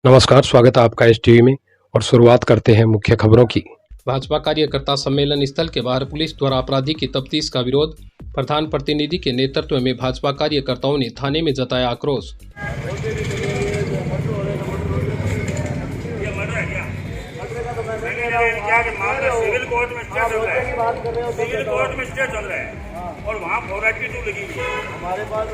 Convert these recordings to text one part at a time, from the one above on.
नमस्कार, स्वागत है आपका एस टीवी में और शुरुआत करते हैं मुख्य खबरों की। भाजपा कार्यकर्ता सम्मेलन स्थल के बाहर पुलिस द्वारा अपराधी की तफ्तीश का विरोध। प्रधान प्रतिनिधि के नेतृत्व में भाजपा कार्यकर्ताओं ने थाने में जताया आक्रोश। सिविल कोर्ट में स्टे चल रहा है और वहाँ फोर्मेलिटी लगी हुई है हमारे पास।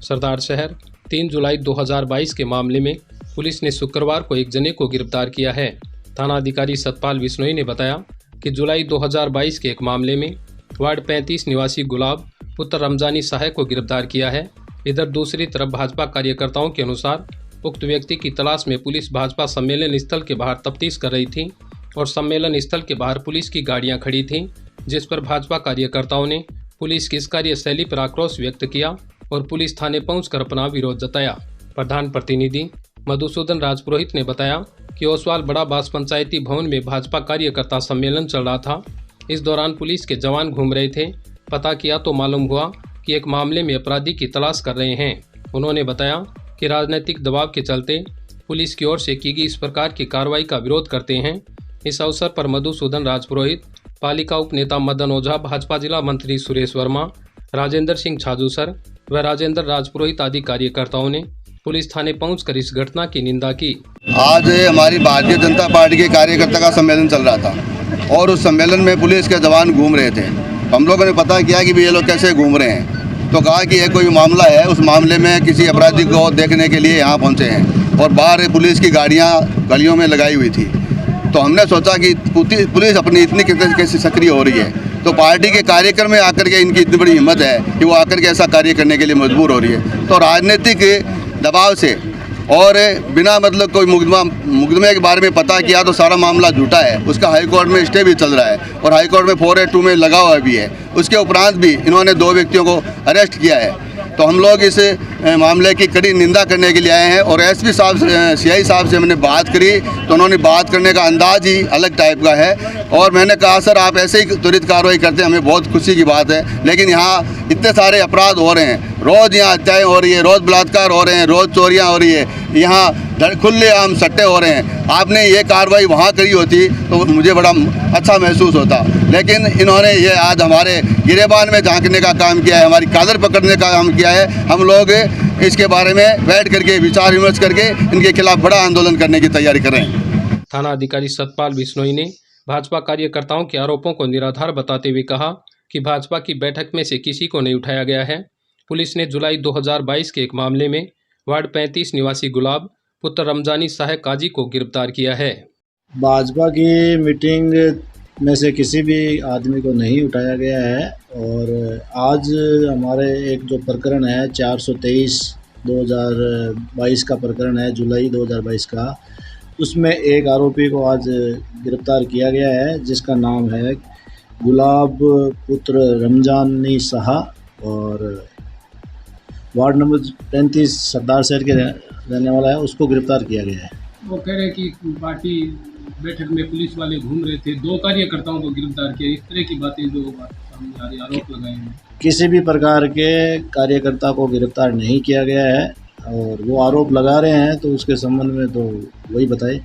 सरदार शहर 3 जुलाई 2022 के मामले में पुलिस ने शुक्रवार को एक जने को गिरफ्तार किया है। थाना अधिकारी सतपाल बिश्नोई ने बताया कि जुलाई 2022 के एक मामले में वार्ड 35 निवासी गुलाब पुत्र रमजानी साहे को गिरफ्तार किया है। इधर दूसरी तरफ भाजपा कार्यकर्ताओं के अनुसार उक्त व्यक्ति की तलाश में पुलिस भाजपा सम्मेलन स्थल के बाहर तफ्तीश कर रही थी और सम्मेलन स्थल के बाहर पुलिस की गाड़ियां खड़ी थीं, जिस पर भाजपा कार्यकर्ताओं ने पुलिस की इस कार्यशैली पर आक्रोश व्यक्त किया और पुलिस थाने पहुंचकर अपना विरोध जताया। प्रधान प्रतिनिधि मधुसूदन राजपुरोहित ने बताया कि ओसवाल बड़ा बास पंचायती भवन में भाजपा कार्यकर्ता सम्मेलन चल रहा था। इस दौरान पुलिस के जवान घूम रहे थे। पता किया तो मालूम हुआ कि एक मामले में अपराधी की तलाश कर रहे हैं। उन्होंने बताया कि राजनीतिक दबाव के चलते पुलिस की ओर से की गई इस प्रकार की कार्रवाई का विरोध करते हैं। इस अवसर पर मधुसूदन राजपुरोहित, पालिका उपनेता मदन ओझा, भाजपा जिला मंत्री सुरेश वर्मा, राजेंद्र सिंह छाजूसर व राजेंद्र राजपुरोहित आदि कार्यकर्ताओं ने पुलिस थाने पहुंचकर इस घटना की निंदा की। आज हमारी भारतीय जनता पार्टी के कार्यकर्ता का सम्मेलन चल रहा था और उस सम्मेलन में पुलिस के जवान घूम रहे थे। हम लोगों ने पता किया कि ये लोग कैसे घूम रहे हैं, तो कहा कि ये कोई मामला है, उस मामले में किसी अपराधी को देखने के लिए यहाँ पहुँचे हैं और बाहर पुलिस की गाड़ियाँ गलियों में लगाई हुई थी। तो हमने सोचा कि पुलिस अपनी इतनी कैसे सक्रिय हो रही है, तो पार्टी के कार्यक्रम में आकर के इनकी इतनी बड़ी हिम्मत है कि वो आकर के ऐसा कार्य करने के लिए मजबूर हो रही है। तो राजनीतिक दबाव से और बिना मतलब कोई मुकदमे के बारे में पता किया तो सारा मामला झूठा है। उसका हाई कोर्ट में स्टे भी चल रहा है और हाई कोर्ट में 482 में लगा हुआ भी है। उसके उपरांत भी इन्होंने 2 व्यक्तियों को अरेस्ट किया है। तो हम लोग इस मामले की कड़ी निंदा करने के लिए आए हैं और एसपी साहब, सीआई साहब से मैंने बात करी तो उन्होंने बात करने का अंदाज ही अलग टाइप का है और मैंमैंने कहा सर आप ऐसे ही त्वरित कार्रवाई करते हैं, हमें बहुत खुशी की बात है। लेकिन यहाँ इतने सारे अपराध हो रहे हैं, रोज़ यहाँ हत्याएँ हो रही है, रोज़ बलात्कार हो रहे हैं, रोज़ चोरियाँ हो रही है, यहाँ खुलेआम सट्टे हो रहे हैं। आपने ये कार्रवाई वहाँ करी होती तो मुझे बड़ा अच्छा महसूस होता, लेकिन इन्होंने ये आज हमारे गिरेबान में झांकने का काम किया है, हमारी कालर पकड़ने का काम किया है। हम लोग इसके बारे में बैठ करके विचार विमर्श करके इनके खिलाफ बड़ा आंदोलन करने की तैयारी कर रहे हैं। थाना अधिकारी सतपाल बिश्नोई ने भाजपा कार्यकर्ताओं के आरोपों को निराधार बताते हुए कहा कि भाजपा की बैठक में से किसी को नहीं उठाया गया है। पुलिस ने जुलाई 2022 के एक मामले में वार्ड 35 निवासी गुलाब पुत्र रमजानी साहे काजी को गिरफ्तार किया है। भाजपा की मीटिंग में से किसी भी आदमी को नहीं उठाया गया है और आज हमारे एक जो प्रकरण है 423 2022 का प्रकरण है, जुलाई 2022 का, उसमें एक आरोपी को आज गिरफ्तार किया गया है जिसका नाम है गुलाब पुत्र रमजानी साहा और वार्ड नंबर 35 सरदार शहर के रहने वाला है। उसको गिरफ्तार किया गया है। वो कह रहे कि पार्टी बैठक में पुलिस वाले घूम रहे थे, 2 कार्यकर्ताओं को गिरफ्तार किया, इस तरह की बातें जो सामने आ रही, आरोप लगाए हैं। किसी भी प्रकार के कार्यकर्ता को गिरफ्तार नहीं किया गया है और वो आरोप लगा रहे हैं तो उसके संबंध में तो वही बताए।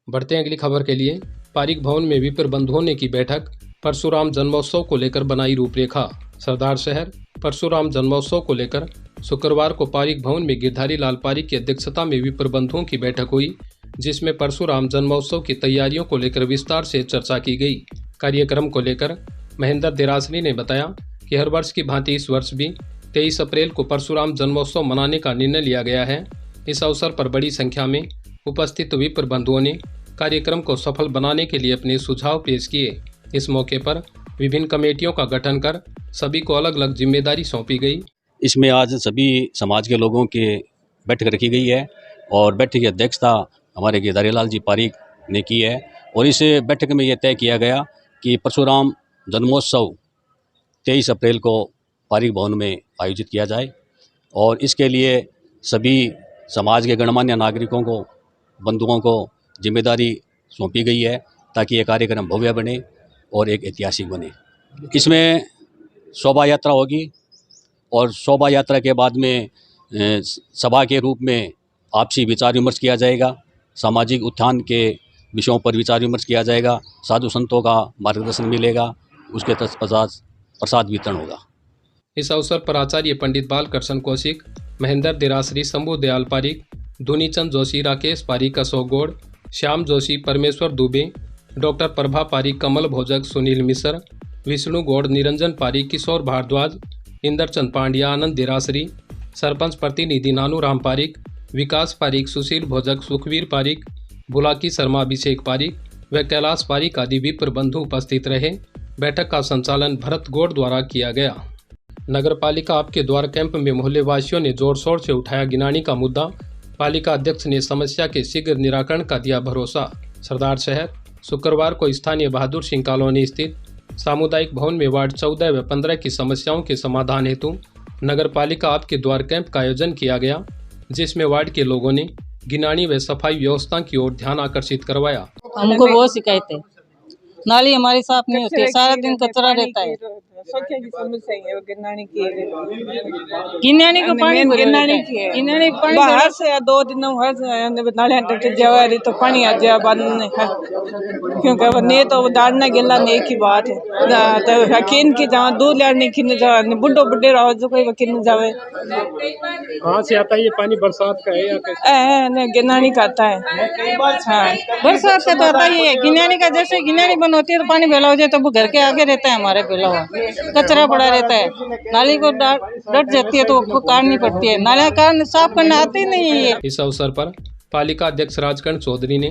बढ़ते हैं अगली खबर के लिए। पारिक भवन में विप्र बंधुओं ने की बैठक। परशुराम जन्मोत्सव को लेकर बनाई रूपरेखा। सरदार शहर परशुराम जन्मोत्सव को लेकर शुक्रवार को पारिक भवन में गिरधारी लाल पारिक की अध्यक्षता में विप्र बंधुओं की बैठक हुई, जिसमें परशुराम जन्मोत्सव की तैयारियों को लेकर विस्तार से चर्चा की गई। कार्यक्रम को लेकर महेंद्र देरासनी ने बताया कि हर वर्ष की भांति इस वर्ष भी 23 अप्रैल को परशुराम जन्मोत्सव मनाने का निर्णय लिया गया है। इस अवसर पर बड़ी संख्या में उपस्थित विप्र बंधुओं ने कार्यक्रम को सफल बनाने के लिए अपने सुझाव पेश किए। इस मौके पर विभिन्न कमेटियों का गठन कर सभी को अलग अलग जिम्मेदारी सौंपी गई। इसमें आज सभी समाज के लोगों की बैठक रखी गई है और बैठक की अध्यक्षता हमारे केदारी लाल जी पारीक ने की है। और इस बैठक में यह तय किया गया कि परशुराम जन्मोत्सव 23 अप्रैल को पारीक भवन में आयोजित किया जाए और इसके लिए सभी समाज के गणमान्य नागरिकों को, बंधुओं को जिम्मेदारी सौंपी गई है ताकि ये कार्यक्रम भव्य बने और एक ऐतिहासिक बने। इसमें शोभा यात्रा होगी और शोभा यात्रा के बाद में सभा के रूप में आपसी विचार विमर्श किया जाएगा, सामाजिक उत्थान के विषयों पर विचार विमर्श किया जाएगा, साधु संतों का मार्गदर्शन मिलेगा, उसके तत्पश्चात प्रसाद वितरण होगा। इस अवसर पर आचार्य पंडित बालकृष्ण कौशिक, महेंद्र देरासरी, शंभू दयाल पारीक, धुनीचंद जोशी, राकेश पारीक, अशोक गौड़, श्याम जोशी, परमेश्वर दुबे, डॉक्टर प्रभा पारीक, कमल भोजक, सुनील मिश्र, विष्णु गौड़, निरंजन पारीक, किशोर भारद्वाज, इंद्रचंद पांड्या, आनंद देरासरी, सरपंच प्रतिनिधि नानू राम पारीक, विकास पारीक, सुशील भोजक, सुखवीर पारीक, बुलाकी शर्मा, अभिषेक पारीक व कैलाश पारीक आदि विप्र बंधु उपस्थित रहे। बैठक का संचालन भरत गौड़ द्वारा किया गया। नगर पालिका आपके द्वार कैंप में मोहल्ले वासियों ने जोर शोर से उठाया गिनानी का मुद्दा। पालिका अध्यक्ष ने समस्या के शीघ्र निराकरण का दिया भरोसा। सरदार शहर शुक्रवार को स्थानीय बहादुर सिंह कॉलोनी स्थित सामुदायिक भवन में वार्ड 14 व 15 की समस्याओं के समाधान हेतु नगर पालिका आपके द्वार कैंप का आयोजन किया गया, जिसमें वार्ड के लोगों ने गिनानी व सफाई व्यवस्था की ओर ध्यान आकर्षित करवाया। हमको बहुत शिकायत है, नाली हमारी साफ नहीं होती है, सारा दिन कचरा रहता है। की समस्या है वो गिनानी की को पानी गिनानी पानी बाहर से 2 दिन नाले जवारी तो पानी आ जाए बंद क्योंकि वो नहीं तो दाड़ना गिला नहीं एक ही बात है। तो वकील की जहाँ दूध लेने की बुढ़ो बुढ़े रहो जो कोई वकील न जावे। कहाँ से आता है ये पानी? बरसात का है या कैसे? गिनानी का आता है। हाँ, बरसात का तो आता ही है। गिनानी का जैसे गिनानी बंद होती है तो पानी फैला हो जाए तो वो घर के आगे रहता है, हमारे फैला हुआ कचरा पड़ा रहता है। नाली को डट जाती है तो वो काटनी पड़ती है, नाला कारण साफ करना आते ही नहीं है। इस अवसर पर पालिका अध्यक्ष राजकर्ण चौधरी ने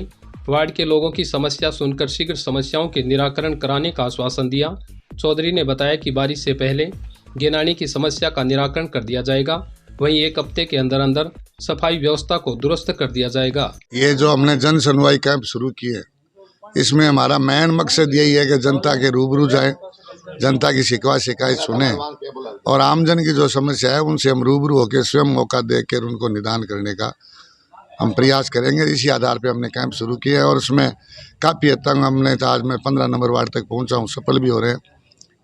वार्ड के लोगों की समस्या सुनकर शीघ्र समस्याओं के निराकरण कराने का आश्वासन दिया। चौधरी ने बताया कि बारिश से पहले गिनानी की समस्या का निराकरण कर दिया जाएगा, वहीं 1 हफ्ते के अंदर अंदर सफाई व्यवस्था को दुरुस्त कर दिया जाएगा। ये जो हमने जन सुनवाई कैंप शुरू किए, इसमें हमारा मेन मकसद यही है कि जनता के रूबरू जाए, जनता की शिकायत सुने और आमजन की जो समस्या है उनसे हम रूबरू होकर स्वयं मौका देकर उनको निदान करने का हम प्रयास करेंगे। इसी आधार पे हमने कैंप शुरू किया है और उसमें काफ़ी हद तक हमने आज मैं 15 नंबर वार्ड तक पहुंचा हूं, सफल भी हो रहे हैं।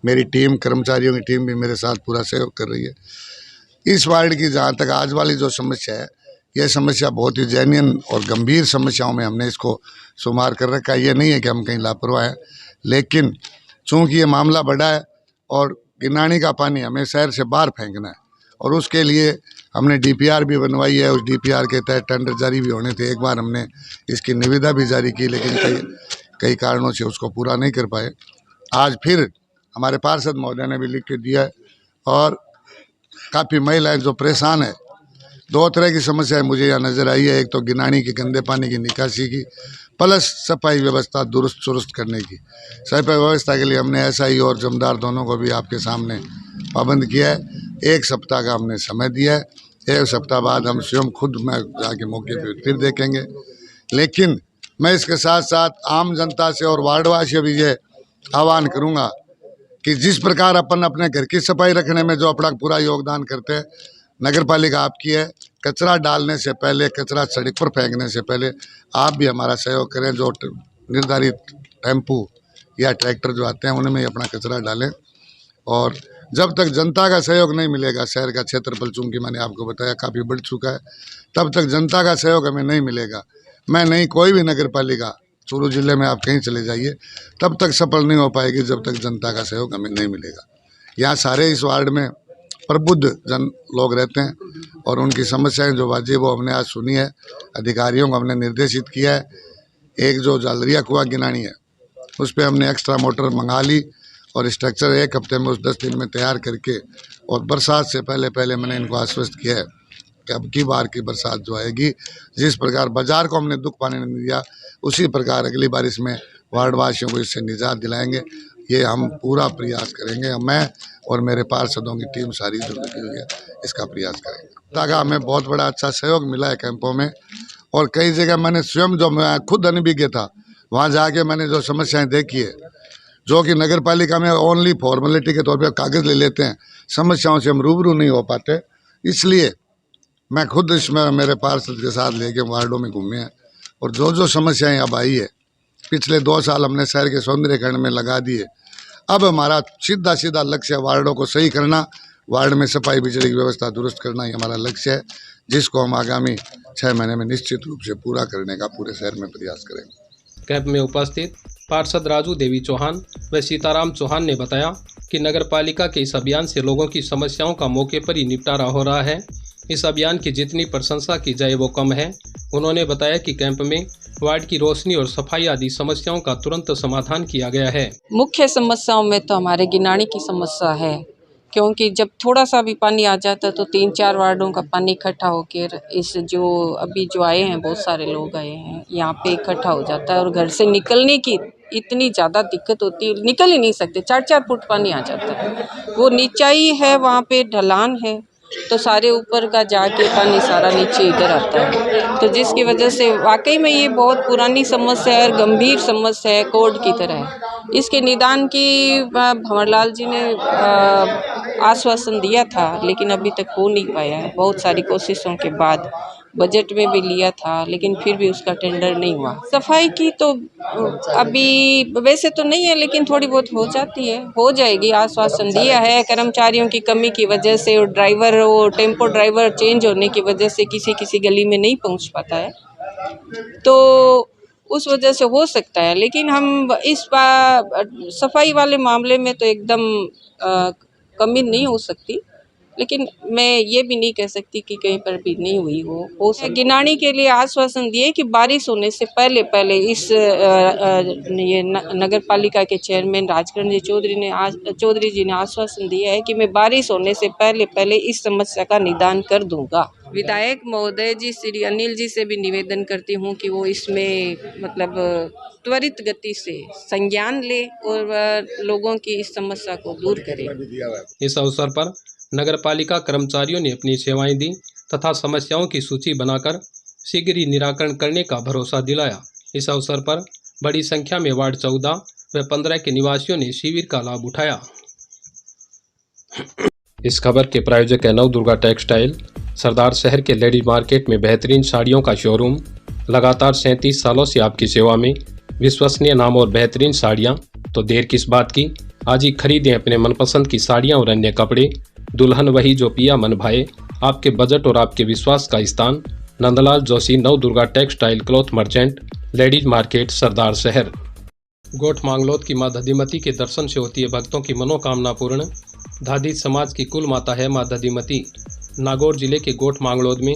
मेरी टीम, कर्मचारियों की टीम भी मेरे साथ पूरा सहयोग कर रही है। इस वार्ड की जहाँ तक आज वाली जो समस्या है, यह समस्या बहुत ही जेन्युइन और गंभीर समस्याओं में हमने इसको शुमार कर रखा है। ये नहीं है कि हम कहीं लापरवाह हैं, लेकिन चूँकि ये मामला बड़ा है और गिनानी का पानी हमें शहर से बाहर फेंकना है और उसके लिए हमने DPR भी बनवाई है। उस DPR के तहत टेंडर जारी भी होने थे। एक बार हमने इसकी निविदा भी जारी की, लेकिन कई कारणों से उसको पूरा नहीं कर पाए। आज फिर हमारे पार्षद महोदय ने भी लिख के दिया है और काफ़ी महिलाएं जो परेशान है, 2 तरह की समस्याएं मुझे यहाँ नज़र आई है। एक तो गिनानी के गंदे पानी की निकासी की, प्लस सफाई व्यवस्था दुरुस्त करने की। सफाई व्यवस्था के लिए हमने SI और जमदार दोनों को भी आपके सामने पाबंद किया है। 1 सप्ताह का हमने समय दिया है। 1 सप्ताह बाद हम स्वयं खुद में जाके मौके पे फिर देखेंगे। लेकिन मैं इसके साथ साथ आम जनता से और वार्डवासियों भी ये आह्वान करूँगा कि जिस प्रकार अपन अपने घर की सफाई रखने में जो अपना पूरा योगदान करते हैं, नगर पालिका आपकी है। कचरा डालने से पहले, कचरा सड़क पर फेंकने से पहले आप भी हमारा सहयोग करें। जो निर्धारित टेम्पू या ट्रैक्टर जो आते हैं उनमें अपना कचरा डालें और जब तक जनता का सहयोग नहीं मिलेगा, शहर का क्षेत्रफल चूँकि मैंने आपको बताया काफ़ी बढ़ चुका है, तब तक जनता का सहयोग हमें नहीं मिलेगा। मैं नहीं, कोई भी नगर पालिका चूरू जिले में आप कहीं चले जाइए, तब तक सफल नहीं हो पाएगी जब तक जनता का सहयोग हमें नहीं मिलेगा। यहाँ सारे इस वार्ड में प्रबुद्ध जन लोग रहते हैं और उनकी समस्याएं जो वाजिब वो हमने आज सुनी है। अधिकारियों को हमने निर्देशित किया है। एक जो जालरिया कुआं गिनानी है उस पर हमने एक्स्ट्रा मोटर मंगा ली और स्ट्रक्चर 1 हफ्ते में, उस 10 दिन में तैयार करके, और बरसात से पहले मैंने इनको आश्वस्त किया है कि अब की बार की बरसात जो आएगी, जिस प्रकार बाजार को हमने दुख पाने नहीं दिया, उसी प्रकार अगली बार इसमें वार्डवासियों को इससे निजात दिलाएंगे। ये हम पूरा प्रयास करेंगे। मैं और मेरे पार्षदों की टीम सारी जो लगी हुई है इसका प्रयास करेंगे। ताकि हमें बहुत बड़ा अच्छा सहयोग मिला है कैंपों में, और कई जगह मैंने स्वयं जो मैं खुद अनुभवी था वहाँ जाके मैंने जो समस्याएं देखी है, जो कि नगर पालिका में ओनली फॉर्मेलिटी के तौर पे कागज़ ले लेते हैं, समस्याओं से हम रूबरू नहीं हो पाते। इसलिए मैं खुद इसमें मेरे पार्षद के साथ लेके वार्डों में घूमे हैं, और जो समस्याएं अब आई है, पिछले 2 साल हमने शहर के सौंदर्यीकरण में लगा दिए। अब हमारा सीधा लक्ष्य है वार्डों को सही करना, वार्ड में सफाई बिजली की व्यवस्था दुरुस्त करना ही हमारा लक्ष्य है, जिसको हम आगामी 6 महीने में निश्चित रूप से पूरा करने का पूरे शहर में प्रयास करेंगे। कैंप में उपस्थित पार्षद राजू देवी चौहान व सीताराम चौहान ने बताया कि नगर पालिका के इस अभियान से लोगों की समस्याओं का मौके पर ही निपटारा हो रहा है। इस अभियान की जितनी प्रशंसा की जाए वो कम है। उन्होंने बताया कि कैंप में वार्ड की रोशनी और सफाई आदि समस्याओं का तुरंत समाधान किया गया है। मुख्य समस्याओं में तो हमारे गिनानी की समस्या है, क्योंकि जब थोड़ा सा भी पानी आ जाता है तो 3-4 वार्डों का पानी इकट्ठा होकर इस जो अभी जो आए हैं, बहुत सारे लोग आए हैं, यहाँ पे इकट्ठा हो जाता है और घर से निकलने की इतनी ज़्यादा दिक्कत होती है, निकल ही नहीं सकते। 4-4 फुट पानी आ जाता है। वो नीचाई है, वहाँ पे ढलान है, तो सारे ऊपर का जाके पानी सारा नीचे इधर आता है, तो जिसकी वजह से वाकई में ये बहुत पुरानी समस्या है, गंभीर समस्या है, कोड की तरह है। इसके निदान की भंवरलाल जी ने आश्वासन दिया था, लेकिन अभी तक हो नहीं पाया है। बहुत सारी कोशिशों के बाद बजट में भी लिया था, लेकिन फिर भी उसका टेंडर नहीं हुआ। सफाई की तो अभी वैसे तो नहीं है, लेकिन थोड़ी बहुत हो जाती है, हो जाएगी। आश्वासन दिया है। कर्मचारियों की कमी की वजह से और ड्राइवर, वो टेम्पो ड्राइवर चेंज होने की वजह से किसी गली में नहीं पहुंच पाता है, तो उस वजह से हो सकता है। लेकिन हम इस बार सफाई वाले मामले में तो एकदम कमी नहीं हो सकती, लेकिन मैं ये भी नहीं कह सकती कि कहीं पर भी नहीं हुई हो सकती। गिनानी के लिए आश्वासन दिए कि बारिश होने से पहले इस ये नगर पालिका के चेयरमैन राजकरण चौधरी जी ने आश्वासन दिया है कि मैं बारिश होने से पहले इस समस्या का निदान कर दूंगा। विधायक महोदय जी श्री अनिल जी से भी निवेदन करती हूँ कि वो इसमें मतलब त्वरित गति से संज्ञान ले और लोगों की इस समस्या को दूर करें। इस अवसर पर नगर पालिका कर्मचारियों ने अपनी सेवाएं दी तथा समस्याओं की सूची बनाकर शीघ्र ही निराकरण करने का भरोसा दिलाया। इस अवसर पर बड़ी संख्या में वार्ड 14 व 15 के निवासियों ने शिविर का लाभ उठाया। इस खबर के प्रायोजक है नवदुर्गा टेक्सटाइल। सरदार शहर के लेडीज मार्केट में बेहतरीन साड़ियों का शोरूम। लगातार 37 सालों से आपकी सेवा में। विश्वसनीय नाम और बेहतरीन साड़ियाँ, तो देर किस बात की, आज ही खरीदें अपने मनपसंद की साड़ियाँ और अन्य कपड़े। दुल्हन वही जो पिया मन भाए। आपके बजट और आपके विश्वास का स्थान Nandlal Joshi, Navdurga textile cloth merchant, ladies market, Sardarshahar. Goth Manglod की मां दधिमती के दर्शन से होती है भक्तों की मनोकामना पूर्ण। धादित समाज की कुल माता है मां दधिमती। नागौर जिले के गोठ मांगलोद में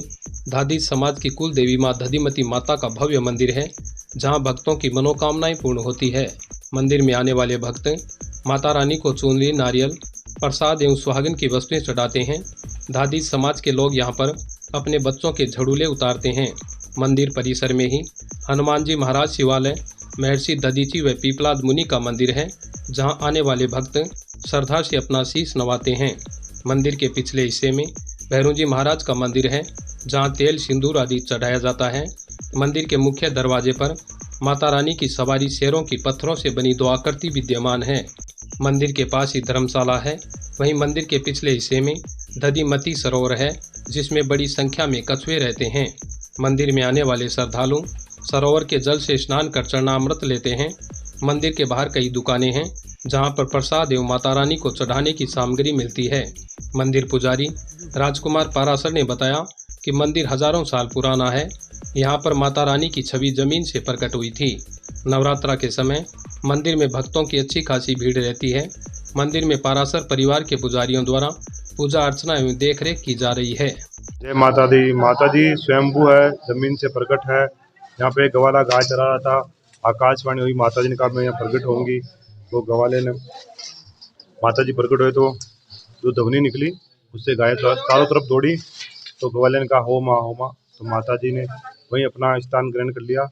धादित समाज की कुल देवी मां दधिमती माता का भव्य मंदिर है, जहां भक्तों की मनोकामनाएं पूर्ण होती है। मंदिर में आने वाले भक्त माता रानी को चुनरी, नारियल, प्रसाद एवं सुहागन की वस्तुएं चढ़ाते हैं। धादित समाज के लोग यहां पर अपने बच्चों के झड़ूले उतारते हैं। मंदिर परिसर में ही हनुमान जी महाराज शिवालय, महर्षि दधीची व पीपलाद मुनि का मंदिर है, जहां आने वाले भक्त श्रद्धा से अपना शीश नवाते हैं। मंदिर के पिछले हिस्से में भैरू जी महाराज का मंदिर है, जहां तेल, सिंदूर आदि चढ़ाया जाता है। मंदिर के मुख्य दरवाजे पर माता रानी की सवारी शेरों की पत्थरों से बनी 2 आकृति विद्यमान है। मंदिर के पास ही धर्मशाला है। वहीं मंदिर के पिछले हिस्से में दधिमती सरोवर है, जिसमें बड़ी संख्या में कछुए रहते हैं। मंदिर में आने वाले श्रद्धालु सरोवर के जल से स्नान कर चरणामृत लेते हैं। मंदिर के बाहर कई दुकानें हैं, जहां पर प्रसाद एवं माता रानी को चढ़ाने की सामग्री मिलती है। मंदिर पुजारी राजकुमार पारासर ने बताया कि मंदिर हजारों साल पुराना है। यहाँ पर माता रानी की छवि जमीन से प्रकट हुई थी। नवरात्रा के समय मंदिर में भक्तों की अच्छी खासी भीड़ रहती है। मंदिर में पारासर परिवार के पुजारियों द्वारा पूजा अर्चना एवं देखरेख की जा रही है। जय माता दी। माता जी स्वयंभू है, जमीन से प्रकट है। यहाँ पे गवाला गाय चरा रहा था, आकाशवाणी हुई, माता जी ने कहा मैं यहाँ प्रकट होंगी। तो गवाले ने, माता जी प्रकट हुए तो जो ध्वनि निकली उससे गाय चारों तरफ दौड़ी। तो गवाले ने कहा हो माँ हो माँ। तो माता जी ने वहीं अपना स्थान ग्रहण कर लिया।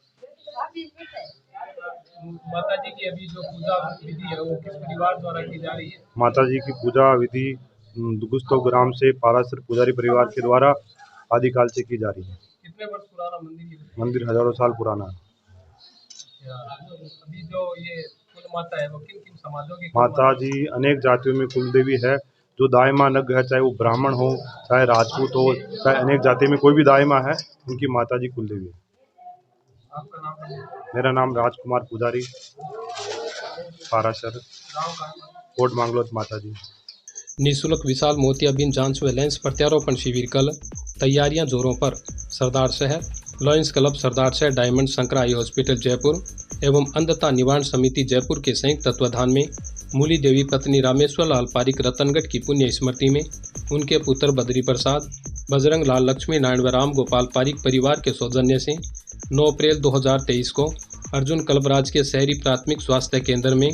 माता जी की अभी जो पूजा विधि है वो किस परिवार द्वारा की जा रही है? माता जी की पूजा विधि दुगुस्तो ग्राम से पाराशर पुजारी परिवार के द्वारा आदिकाल से की जा रही है। कितने वर्ष पुराना मंदिर है? मंदिर हजारों साल पुराना है। अभी जो ये कुल माता है वो किन किन समाजों की? माता जी अनेक जातियों में कुल देवी है। जो दाई माँ नग है, चाहे वो ब्राह्मण हो, चाहे राजपूत हो, चाहे अनेक जाति में कोई भी दाई माँ है, उनकी माता जी कुल देवी है। आपका नाम? मेरा नाम राजकुमार पुजारी, पाराशर, कोट मांगलोत माता जी। निःशुल्क विशाल मोतियाबिंद जांच व लेंस प्रत्यारोपण शिविर कल, तैयारियां जोरों पर। सरदार शहर, लॉयंस क्लब सरदार शहर, diamond, Shankara eye hospital Jaipur एवं अंधता निवारण समिति जयपुर के संयुक्त तत्वाधान में मूली देवी पत्नी रामेश्वर लाल पारिक रतनगढ़ की पुण्य स्मृति में उनके पुत्र बद्री प्रसाद, बजरंग लाल, लक्ष्मी नारायण व राम गोपाल पारिक परिवार के सौजन्य से 9 अप्रैल 2023 को अर्जुन कल्पराज के शहरी प्राथमिक स्वास्थ्य केंद्र में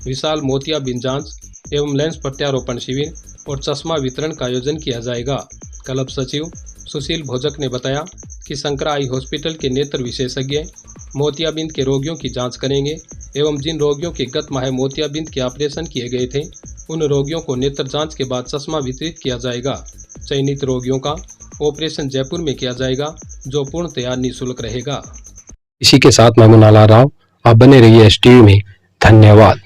विशाल मोतियाबिंद जांच एवं लेंस प्रत्यारोपण शिविर और चश्मा वितरण का आयोजन किया जाएगा। क्लब सचिव सुशील भोजक ने बताया कि शंकरा आई हॉस्पिटल के नेत्र विशेषज्ञ मोतियाबिंद के रोगियों की जांच करेंगे एवं जिन रोगियों के गत माह मोतियाबिंद के ऑपरेशन किए गए थे उन रोगियों को नेत्र जांच के बाद चश्मा वितरित किया जाएगा। चयनित रोगियों का ऑपरेशन जयपुर में किया जाएगा जो पूर्णतया निःशुल्क रहेगा। इसी के साथ मैं मुनाला राव, आप बने रहिए STV में। धन्यवाद।